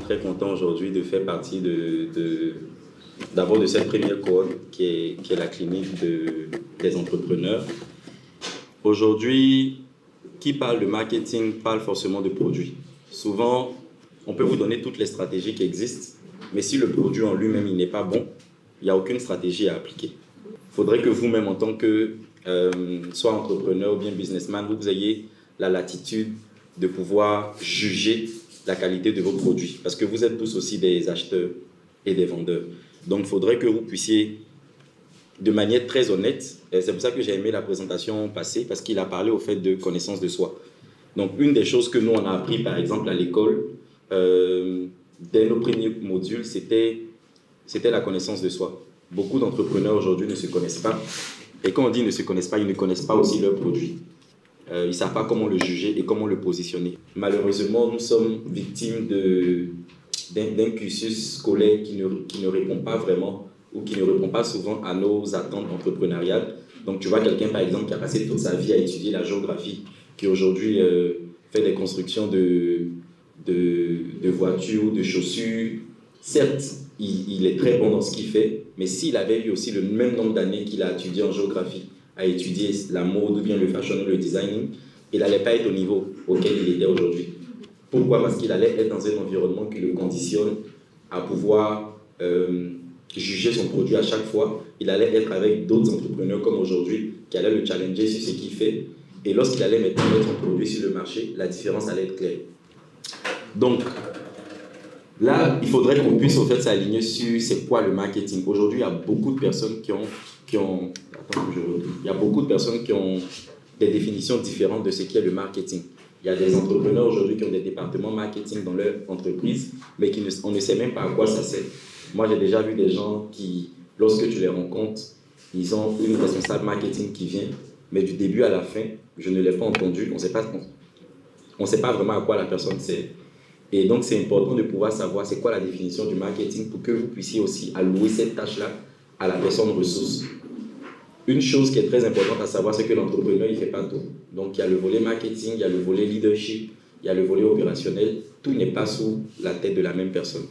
très content aujourd'hui de faire partie d'abord de cette première cohorte qui est la clinique des entrepreneurs. Aujourd'hui, qui parle de marketing parle forcément de produits. Souvent, on peut vous donner toutes les stratégies qui existent, mais si le produit en lui-même il n'est pas bon, il n'y a aucune stratégie à appliquer. Il faudrait que vous-même, en tant que soit entrepreneur ou bien businessman, vous ayez la latitude de pouvoir juger la qualité de vos produits, parce que vous êtes tous aussi des acheteurs et des vendeurs. Donc, il faudrait que vous puissiez, de manière très honnête, et c'est pour ça que j'ai aimé la présentation passée, parce qu'il a parlé au fait de connaissance de soi. Donc, une des choses que nous, on a appris, par exemple, à l'école, dès nos premiers modules, c'était la connaissance de soi. Beaucoup d'entrepreneurs aujourd'hui ne se connaissent pas. Et quand on dit ne se connaissent pas, ils ne connaissent pas aussi leurs produits. Ils ne savent pas comment le juger et comment le positionner. Malheureusement, nous sommes victimes d'un cursus scolaire qui ne répond pas vraiment ou qui ne répond pas souvent à nos attentes entrepreneuriales. Donc, tu vois quelqu'un, par exemple, qui a passé toute sa vie à étudier la géographie, qui aujourd'hui fait des constructions de voitures ou de chaussures. Certes, il est très bon dans ce qu'il fait, mais s'il avait eu aussi le même nombre d'années qu'il a étudié en géographie, à étudier la mode ou bien le fashion ou le designing, il n'allait pas être au niveau auquel il était aujourd'hui. Pourquoi? Parce qu'il allait être dans un environnement qui le conditionne à pouvoir juger son produit à chaque fois. Il allait être avec d'autres entrepreneurs comme aujourd'hui qui allaient le challenger sur ce qu'il fait. Et lorsqu'il allait mettre son produit sur le marché, la différence allait être claire. Donc, là, il faudrait qu'on puisse en fait s'aligner sur c'est quoi le marketing. Aujourd'hui, il y a beaucoup de personnes qui ont des définitions différentes de ce qu'est le marketing. Il y a des entrepreneurs aujourd'hui qui ont des départements marketing dans leur entreprise, mais on ne sait même pas à quoi ça sert. Moi, j'ai déjà vu des gens qui, lorsque tu les rencontres, ils ont une responsable marketing qui vient, mais du début à la fin, je ne l'ai pas entendu. On ne sait pas vraiment à quoi la personne sert. Et donc, c'est important de pouvoir savoir c'est quoi la définition du marketing pour que vous puissiez aussi allouer cette tâche-là à la personne ressource. Une chose qui est très importante à savoir, c'est que l'entrepreneur, il ne fait pas tout. Donc, il y a le volet marketing, il y a le volet leadership, il y a le volet opérationnel. Tout n'est pas sous la tête de la même personne.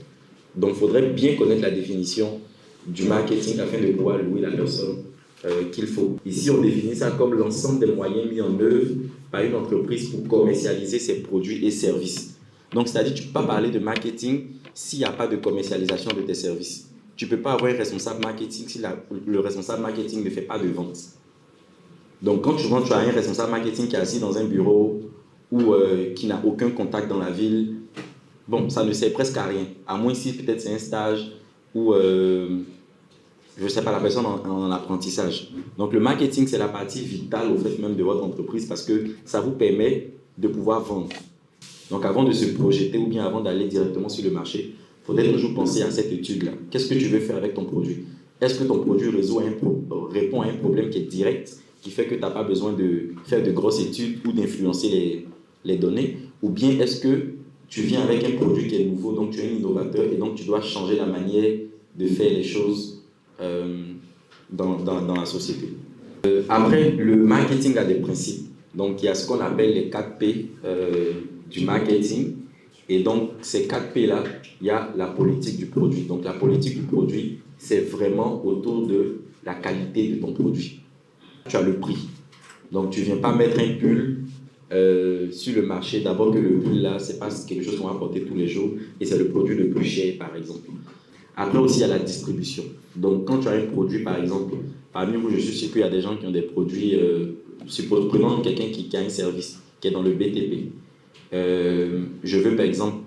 Donc, il faudrait bien connaître la définition du marketing afin de pouvoir louer la personne qu'il faut. Ici, on définit ça comme l'ensemble des moyens mis en œuvre par une entreprise pour commercialiser ses produits et services. Donc, c'est-à-dire que tu ne peux pas parler de marketing s'il n'y a pas de commercialisation de tes services. Tu ne peux pas avoir un responsable marketing si le responsable marketing ne fait pas de vente. Donc, quand tu as un responsable marketing qui est assis dans un bureau ou qui n'a aucun contact dans la ville, bon, ça ne sert presque à rien. À moins si peut-être c'est un stage ou, je ne sais pas, la personne en apprentissage. Donc, le marketing, c'est la partie vitale au fait même de votre entreprise parce que ça vous permet de pouvoir vendre. Donc, avant de se projeter ou bien avant d'aller directement sur le marché, il faudrait toujours penser à cette étude-là. Qu'est-ce que tu veux faire avec ton produit? Est-ce que ton produit répond à un problème qui est direct, qui fait que tu n'as pas besoin de faire de grosses études ou d'influencer les données? Ou bien est-ce que tu viens avec un produit qui est nouveau, donc tu es un innovateur et donc tu dois changer la manière de faire les choses dans la société? Après, le marketing a des principes. Donc, il y a ce qu'on appelle les 4 P du marketing. Et donc, ces 4 P-là, il y a la politique du produit. Donc, la politique du produit, c'est vraiment autour de la qualité de ton produit. Tu as le prix. Donc, tu ne viens pas mettre un pull sur le marché. D'abord que le pull, là, ce n'est pas quelque chose qu'on va porter tous les jours et c'est le produit le plus cher, par exemple. Après aussi, il y a la distribution. Donc, quand tu as un produit, par exemple, parmi vous, je suis sûr qu'il y a des gens qui ont des produits, prenons quelqu'un qui a un service, qui est dans le BTP. Je veux par exemple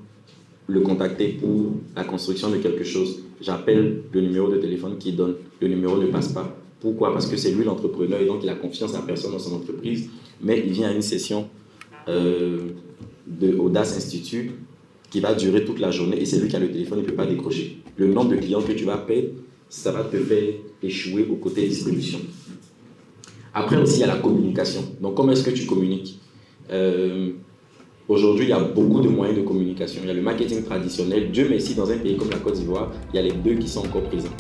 le contacter pour la construction de quelque chose. J'appelle le numéro de téléphone qu'il donne. Le numéro ne passe pas. Pourquoi? Parce que c'est lui l'entrepreneur et donc il a confiance en personne dans son entreprise. Mais il vient à une session de Audace Institute qui va durer toute la journée et c'est lui qui a le téléphone, il ne peut pas décrocher. Le nombre de clients que tu vas perdre, ça va te faire échouer au côté distribution. Après aussi, il y a la communication. Donc, comment est-ce que tu communiques? Aujourd'hui, il y a beaucoup de moyens de communication. Il y a le marketing traditionnel. Dieu merci, dans un pays comme la Côte d'Ivoire, il y a les deux qui sont encore présents.